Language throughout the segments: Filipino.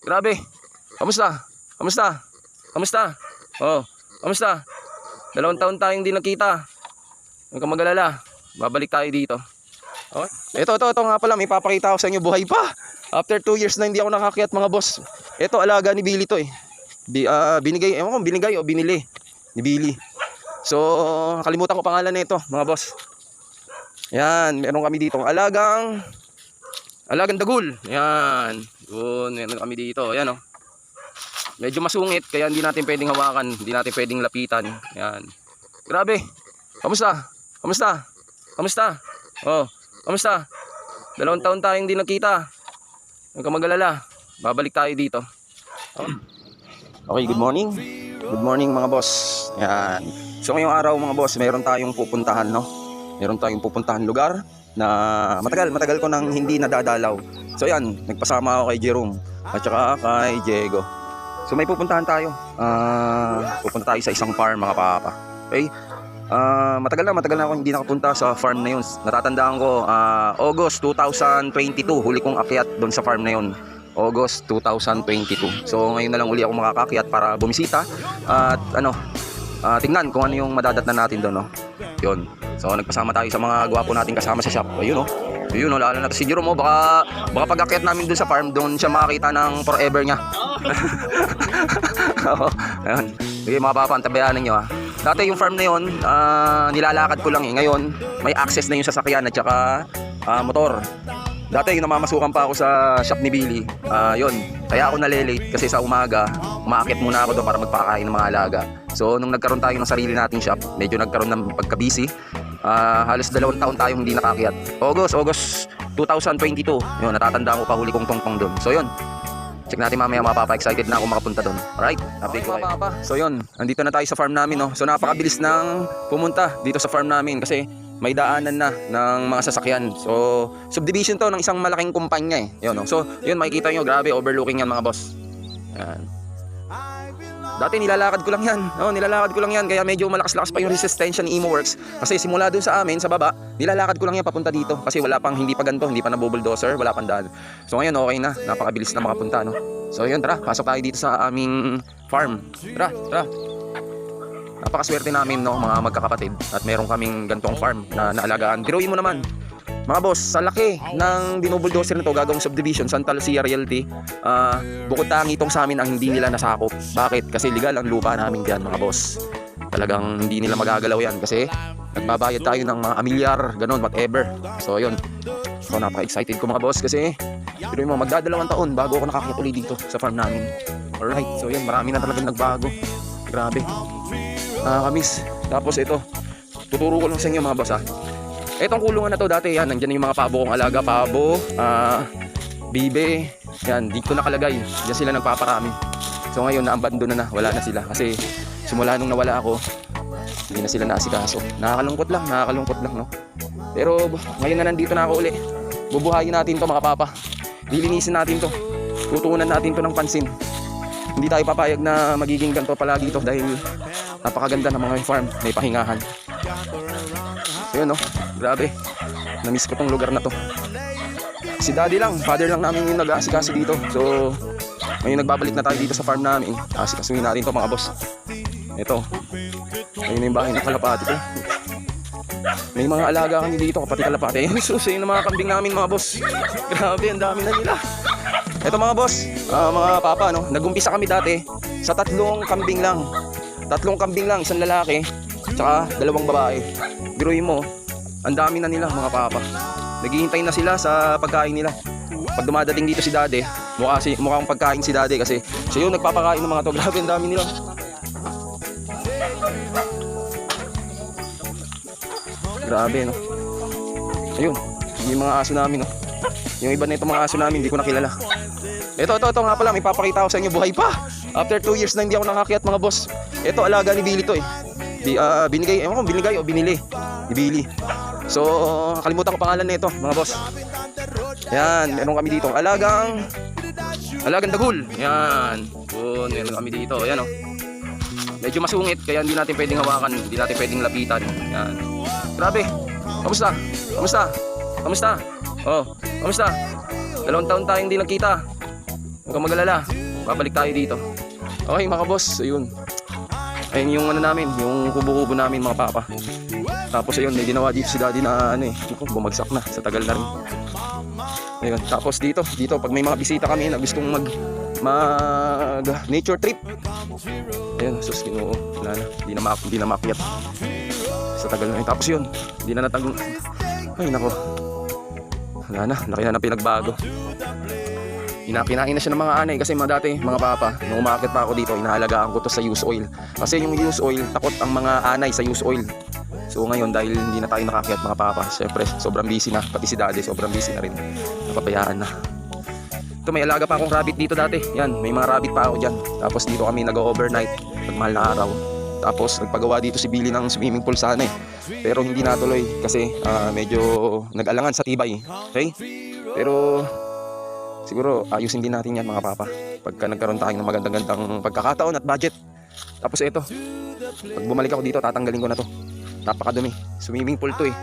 Grabe. Kamusta? Kamusta? Kamusta? Oh, kamusta? 2 taon tayong hindi nakita. Huwag kang mag-alala. Babalik tayo dito. Okay? Ito nga pala. May papakita ako sa inyo. Buhay pa. After 2 years na hindi ako nakakyat mga boss. Ito, alaga ni Billy to eh. Binigay, ewan ko, binigay o binili ni Billy. So, nakalimutan ko pangalan nito mga boss. Yan, meron kami dito alagang dagul. Yan. Yun, meron kami dito. Yan oh. Medyo masungit kaya hindi natin pwedeng hawakan, hindi natin pwedeng lapitan. Yan. Grabe. Kamusta? Kamusta? Kamusta? Oh, kamusta? 2 taon tayong hindi nakita. Huwag kang mag-alala. Babalik tayo dito. Okay, good morning. Good morning mga boss. Yan. So ngayong araw mga boss, mayroon tayong pupuntahan, no? Mayroon tayong pupuntahan lugar na matagal ko nang hindi nadadalaw. So yan, nagpasama ako kay Jerome at saka kay Diego. So may pupuntahan tayo. Pupunta tayo sa isang farm mga papa. Okay? Matagal na ako hindi nakapunta sa farm na yun. Natatandaan ko, August 2022, huli kong akyat doon sa farm na yun. August 2022. So ngayon na lang uli ako makakakyat para bumisita at tingnan kung ano yung madadatnan natin doon, no? Yun. So nagpasama tayo sa mga gwapo natin kasama sa shop. Ayun, no? Ayun, no? Lalo na si Jerome, baka pag-akyat namin doon sa farm, doon siya makakita ng forever niya. Ayun. Sige mga papa, antabayanan nyo ha. Dati yung farm na yun, nilalakad ko lang eh. Ngayon, may access na yung sasakyan at saka motor. Dati yung namamasukan pa ako sa shop ni Billy. Yun, kaya ako nalilate kasi sa umaga, umaakit muna ako doon para magpakain ng mga alaga. So nung nagkaroon tayo ng sarili nating shop, medyo nagkaroon ng pagka-busy. Halos 2 taon tayong hindi nakakyat. August 2022. Yun, natatandaan ko pa huli kong tongtong doon. So yun, check natin mamaya mga papa. Excited na ako makapunta doon. Alright, update ko kayo. Papa. So yun, andito na tayo sa farm namin, no? So napakabilis nang pumunta dito sa farm namin kasi may daanan na ng mga sasakyan. So subdivision to ng isang malaking kumpanya eh. Yun, no? So yun, makikita nyo, grabe, overlooking yan mga boss. Yan. Dati nilalakad ko lang yan. No, nilalakad ko lang yan. Kaya medyo malakas-lakas pa yung resistensya ni Imoworks. Kasi simula dun sa amin, sa baba, nilalakad ko lang yan papunta dito. Kasi wala pang, hindi pa ganito, hindi pa na bulldozer, wala pang daan. So ngayon, okay na. Napakabilis na makapunta, no? So yun, tara, pasok tayo dito sa aming farm. Tara. Napakaswerte namin, no, mga magkakapatid. At meron kaming gantong farm na naalagaan. Biruin mo naman. Mga boss, sa laki ng dinubuldozer na to, gagawing subdivision, Santa Lucia Realty, bukod tangi itong sa amin ang hindi nila nasakop. Bakit? Kasi legal ang lupa namin dyan mga boss. Talagang hindi nila magagalaw yan kasi nagbabayad tayo ng mga amilyar, ganun, whatever. So yun, so napaka-excited ko mga boss kasi pero mo, magdadalawang taon bago ako nakakita ulit dito sa farm namin. Alright, so yun, marami na talagang nagbago. Grabe, nakakamiss. Tapos ito, tuturo ko lang sa inyo mga boss ha. Etong kulungan na to dati, yan, nandyan yung mga pabo kong alaga, pabo, bibe, yan, dito nakalagay, diyan sila nagpaparami. So ngayon, naabandon na, wala na sila, kasi simula nung nawala ako, hindi na sila naasikaso. Nakakalungkot lang, no? Pero ngayon na nandito na ako uli, bubuhayin natin to mga papa, lilinisin natin to, tutuunan natin to ng pansin. Hindi tayo papayag na magiging ganito palagi ito dahil napakaganda ng mga farm, may pahingahan. So yun, no? Grabe, na-miss ko tong lugar na to. Si daddy lang, father lang namin yung nag-aasikaso dito. So ngayon nagbabalik na tayo dito sa farm namin. Asikasuhin natin to mga boss. Ito, ayun yung bahay ng kalapati ko. May mga alaga kami dito, kapati kalapati. Susi yung mga kambing namin mga boss. Grabe, ang dami na nila. Ito mga boss, mga papa, no? Nag-umpisa kami dati sa 3 kambing lang. 3 kambing lang, isang lalaki, tsaka 2 babae. Biruin mo, ang dami na nila mga papa. Naghihintay na sila sa pagkain nila. Pag dumadating dito si daddy, mukhang pagkain si daddy kasi siya yung nagpapakain ng mga to. Grabe, ang dami nila. Grabe, no? Ayun, yung mga aso namin, no? Yung iba na itong mga aso namin, hindi ko nakilala. Ito nga pala, may papakita ko sa inyo, buhay pa. After 2 years na hindi ako nakakyat mga boss. Ito, alaga ni Billy to eh. Binigay, ewan ko, binigay o binili ni Billy. So nakalimutan ko pangalan nito mga boss. Yan, meron kami dito alagang dagul. Yan, yun, meron kami dito. Yan o, medyo masungit kaya hindi natin pwedeng hawakan, hindi natin pwedeng lapitan. Yan, grabe. Kamusta? Oh, kamusta? 2 taon tayong hindi nagkita. Huwag kang mag-alala. Babalik tayo dito. Okay mga boss, ayun. Ayun yung ano namin, yung kubo-kubo namin mga papa. Tapos ayun, may ginawa dito si daddy na ano eh, bumagsak na sa tagal na rin. Ayun, tapos dito pag may mga bisita kami na gustong mag nature trip. Ayun, sus Ginoo, wala na, hindi na makyat. Sa tagal na rin. Tapos yun, hindi na natag... Ay nako. Wala na, laki na ng pinagbago. Kinain na siya ng mga anay kasi dati mga papa, nung umakit pa ako dito, inaalagaan ko to sa used oil. Kasi yung used oil, takot ang mga anay sa used oil. So ngayon dahil hindi na tayo nakakyat mga papa, syempre sobrang busy na, pati si daddy sobrang busy na rin. Napabayaan na. Ito may alaga pa akong rabbit dito dati. Yan, may mga rabbit pa ako dyan. Tapos dito kami nag-overnight pag mahal na araw. Tapos nagpagawa dito si Billy ng swimming pool sana eh. Pero hindi natuloy kasi medyo nag-alangan sa tibay. Okay? Pero siguro ayusin din natin yan mga papa pagka nagkaroon tayo ng magandang pagkakataon at budget. Tapos ito, pag bumalik ako dito tatanggalin ko na to. Napakadumi, swimming pool to eh.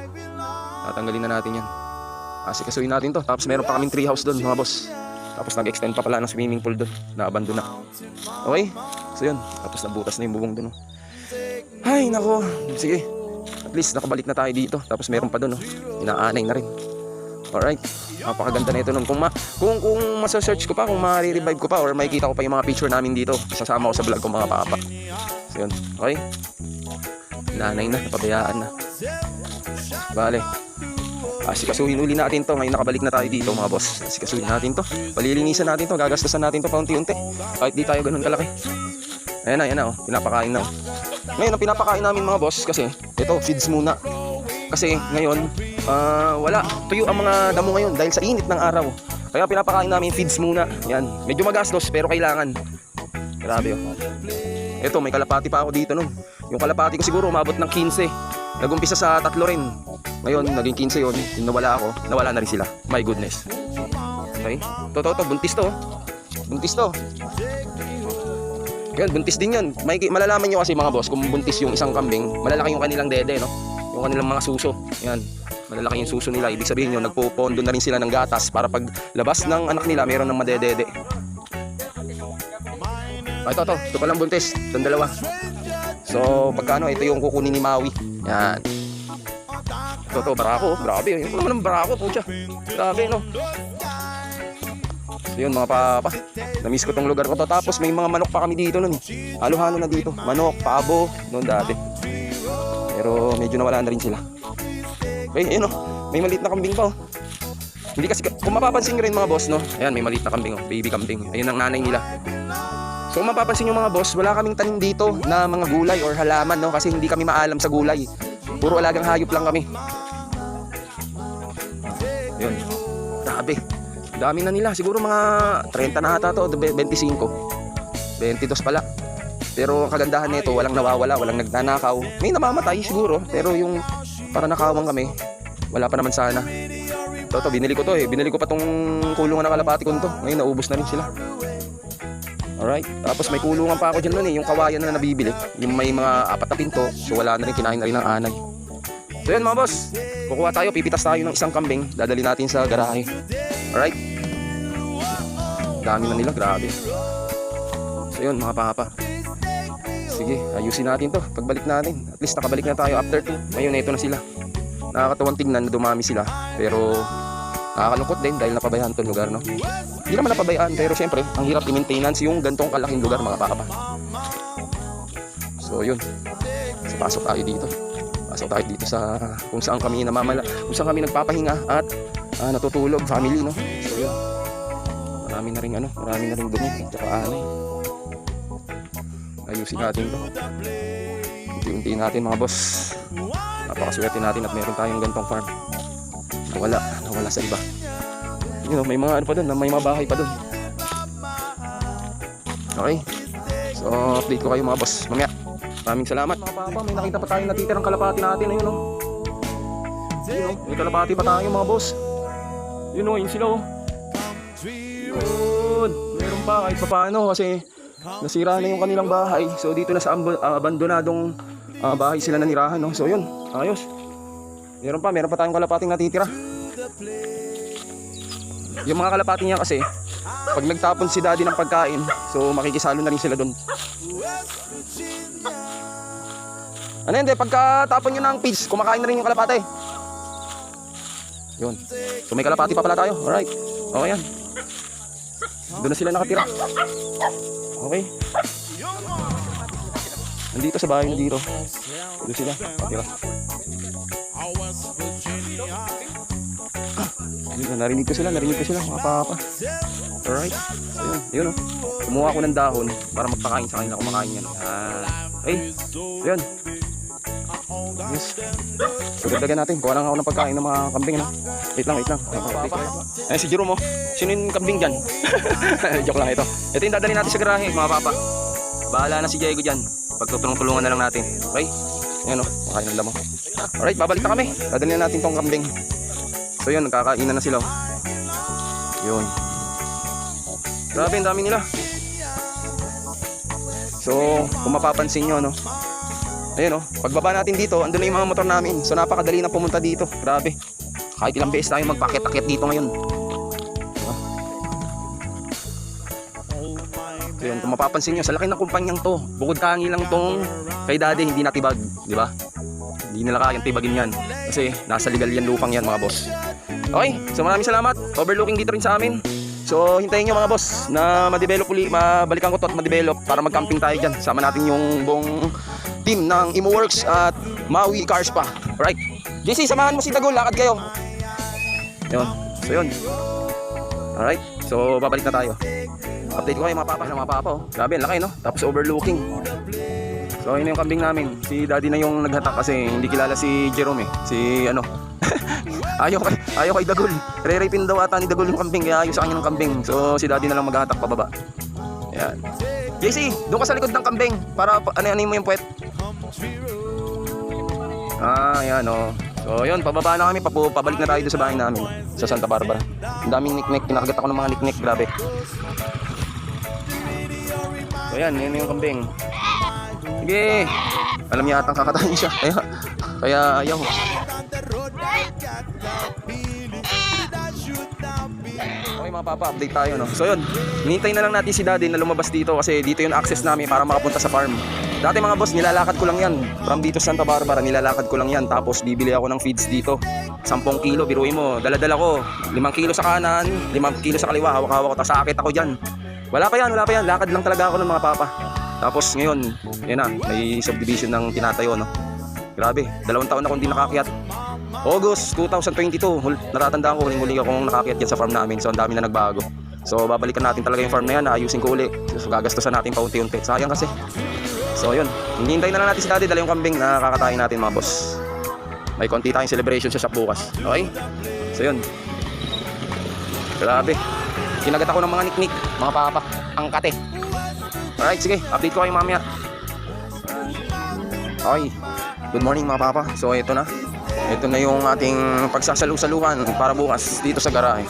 Tatanggalin na natin yan. Asikasuhin natin to. Tapos meron pa kaming tree house doon mga boss. Tapos nag-extend pa pala ng swimming pool doon, na-abandon na. Okay, so yun. Tapos nabutas na yung bubong doon. Ay nako, sige, at least nakabalik na tayo dito. Tapos meron pa doon, inaanay na rin. Alright, napakaganda na ito nun. Kung masa-search ko pa, kung ma-revive ko pa or makikita ko pa yung mga picture namin dito, sasama ko sa vlog ko mga papa. So yun, okay. Nanay na, napabayaan na. Bale, asikasuhin uli natin to. Ngayon nakabalik na tayo dito mga boss. Asikasuhin natin to, palilinisan natin to, gagastasan natin to paunti-unti. Kahit di tayo ganun kalaki. Ayan na oh, pinapakain na oh. Ngayon ang pinapakain namin mga boss kasi ito, feeds muna. Kasi ngayon wala, tuyo ang mga damo ngayon dahil sa init ng araw. Kaya pinapakain namin feeds muna. Yan, medyo magastos pero kailangan. Grabe oh. Ito, may kalapati pa ako dito nun. Yung kalapati ko siguro umabot ng 15. Nagumpisa sa 3 rin. Ngayon, naging 15 yun. Yung nawala na rin sila. My goodness. Okay, to, buntis to. Buntis to. Yan, buntis din yan. Malalaman nyo kasi mga boss, kung buntis yung isang kambing, malalaki yung kanilang dede, no? Yung kanilang mga suso. Yan, malalaki yung suso nila. Ibig sabihin yun, nagpo-pondo na rin sila ng gatas para pag labas ng anak nila, meron ng madedede. Ito palang buntis. Itong dalawa. So, pagkano, ito yung kukunin ni Maui. Yan. Ito, barako. Grabe. Ito naman ang barako, pucha. Grabe, no? So, yun mga papa. Namiss ko tong lugar ko to. Tapos may mga manok pa kami dito nun. Halo-halo na dito. Manok, pabo, noon dati. Pero medyo nawala na rin sila. Okay, ayun oh. May maliit na kambing pa oh. Hindi kasi, kung mapapansin nyo rin mga boss, no? Ayan, may maliit na kambing oh. Baby kambing. Ayun ang nanay nila. So kung mapapansin nyo mga boss, wala kaming tanim dito na mga gulay or halaman, no? Kasi hindi kami maalam sa gulay. Puro alagang hayop lang kami. Yun. Grabe. Dami na nila. Siguro mga 30 na ata to, 25. 22 pala. Pero ang kagandahan nito, walang nawawala, walang nagnanakaw. May namamatay siguro, pero yung para nakawang kami, wala pa naman sana. Ito, binili ko to eh. Binili ko pa tong kulungan ng kalapati ko nito. Ngayon naubos na rin sila. Alright, tapos may kulungan pa ako dyan nun eh, yung kawayan na nabibili. Yung may mga 4 na pinto, so wala na rin, kinain na rin ng anay. So yun mga boss, kukuha tayo, pipitas tayo ng isang kambing, dadali natin sa garahe. Alright, dami na nila, grabe. So yun mga papa, sige, ayusin natin to, pagbalik natin. At least nakabalik na tayo after 2, ngayon ito na sila. Nakakatuwang tingnan na dumami sila, pero nakakalungkot din dahil napabayaan itong lugar, no? Hindi naman napabayaan, pero syempre ang hirap i-maintenance yung gantong kalaking lugar mga papa. So yun, so, pasok tayo dito sa kung saan kami kung saan kami nagpapahinga at natutulog, family, no? So yun, marami na ring dumi at saka anay. Ayusin natin to, unti-unti natin mga boss. Napakaswerte natin at meron tayong gantong farm. Nawala sa iba. You know, may mga ano pa doon, may mga bahay pa doon. Okay. So, update ko kayo mga boss mamaya. Maraming salamat. Mga papa, may nakita pa tayo natitirang kalapati natin. Ayun oh. Ayun oh, may kalapati pa tayo mga boss. Yun oh, yun sila oh. Yun. Meron pa kahit pa paano kasi nasira na yung kanilang bahay. So, dito na sa abandonadong bahay sila nanirahan, no? So, yun. Ayos. Meron pa tayong kalapating natitira. Yung mga kalapati niya kasi pag nagtapon si daddy ng pagkain, so makikisalo na rin sila doon. Ano hindi, pagkatapon nyo ng feeds, kumakain na rin yung kalapate. Yun. So may kalapati pa pala tayo. Alright. Okay yan. Doon na sila nakatira. Okay. Nandito sa bahay na dito. Doon sila nakatira. Narinig ko sila mga papa. Alright. So yun, yun o. Kumuha ko ng dahon para magpakain sa kanila, kumakain yan. Okay. Yun. Yes. So dagdagan natin. Kuha lang ako ng pagkain ng mga kambing. Ano? Wait lang. Ay, si Jerome oh. Sino yung kambing dyan? Joke lang ito. Ito yung dadalhin natin sa garahe mga papa. Bahala na si Diego dyan. Pagtutulong-tulungan na lang natin. Okay? Ayan o. Makain ng damo. Alright, babalik na kami. Dadalhin na natin tong kambing. So yun, nagkakainan na sila. Yun. Grabe, ang dami nila. So, kung mapapansin nyo, no? Ayun, no? Pagbaba natin dito, andun na yung mga motor namin. So, napakadali na pumunta dito. Grabe. Kahit ilang beses tayo magpakit-akit dito ngayon. Diba? So, yun, kung mapapansin nyo, sa laki ng kumpanyang to, bukod tangi lang tong kay daddy, hindi natibag. Di ba? Hindi nila kayang tibagin yan. Kasi, nasa legal yan lupang yan, mga boss. Okay, so maraming salamat. Overlooking dito rin sa amin. So hintayin nyo mga boss na ma-develop uli, mabalikan ko to at ma-develop para mag-camping tayo dyan. Sama natin yung buong team ng ImoWorks at Maui Cars pa. Alright, JC, samahan mo si Dagol, lakad kayo. Yun, so yun. Alright, so babalik na tayo. Update ko kayo mga papa oh. Grabe, laki no? Tapos overlooking. So yun yung kambing namin. Si daddy na yung naghatak kasi hindi kilala si Jerome eh. Si ano ayaw kay Dagol. Re-rapin daw ata ni Dagol yung kambing, kaya ayaw sa kanya ng kambing. So si daddy na lang maghahatak pababa. Ayan. JC, doon ka sa likod ng kambing para ano mo yung puwet. Ayan o. So yun, pababa na kami, pabalik na tayo doon sa bahay namin sa Santa Barbara. Ang daming niknik, pinakagat ako ng mga niknik, grabe. So yan, yun yung kambing. Sige. Alam niya atang kakatayin siya. Kaya ayaw. Okay mga papa, update tayo no. So yun, hinintay na lang natin si daddy na lumabas dito kasi dito yung access namin para makapunta sa farm. Dati mga boss, nilalakad ko lang yan. From dito sa Santa Barbara, nilalakad ko lang yan. Tapos bibili ako ng feeds dito. 10 kilo, biruin mo. Dala-dala ko. 5 kilo sa kanan, 5 kilo sa kaliwa. Hawak-hawak ko. Tapos sakit ako dyan. Wala pa yan. Lakad lang talaga ako ng mga papa. Tapos ngayon, yan na, may subdivision ng tinatayo no. Grabe, 2 taon na akong hindi nakakyat. August 2022, natatandaan ko huling-huli akong nakakyat yan sa farm namin. So ang dami na nagbago. So babalikan natin talaga yung farm na yan, ayusin ko uli. So gagastusan natin paunti-unti. Sayang kasi. So yun, hinihintay na lang natin si daddy dala yung kambing na kakatayin natin mga boss. May konti tayong celebration sa shop bukas. Okay? So yun. Grabe. Kinagat ako ng mga niknik, mga papa, ang kate. Alright, sige, update ko kayo mamaya. Okay, good morning mga papa. So ito na. Ito na yung ating pagsasalu-saluhan para bukas dito sa garahe.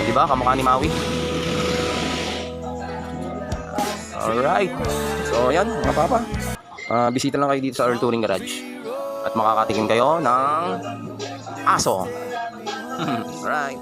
Diba, kamukha ni Maui. Alright. So yan mga papa, bisita lang kayo dito sa Earl Touring Garage at makakatikim kayo ng aso. Alright.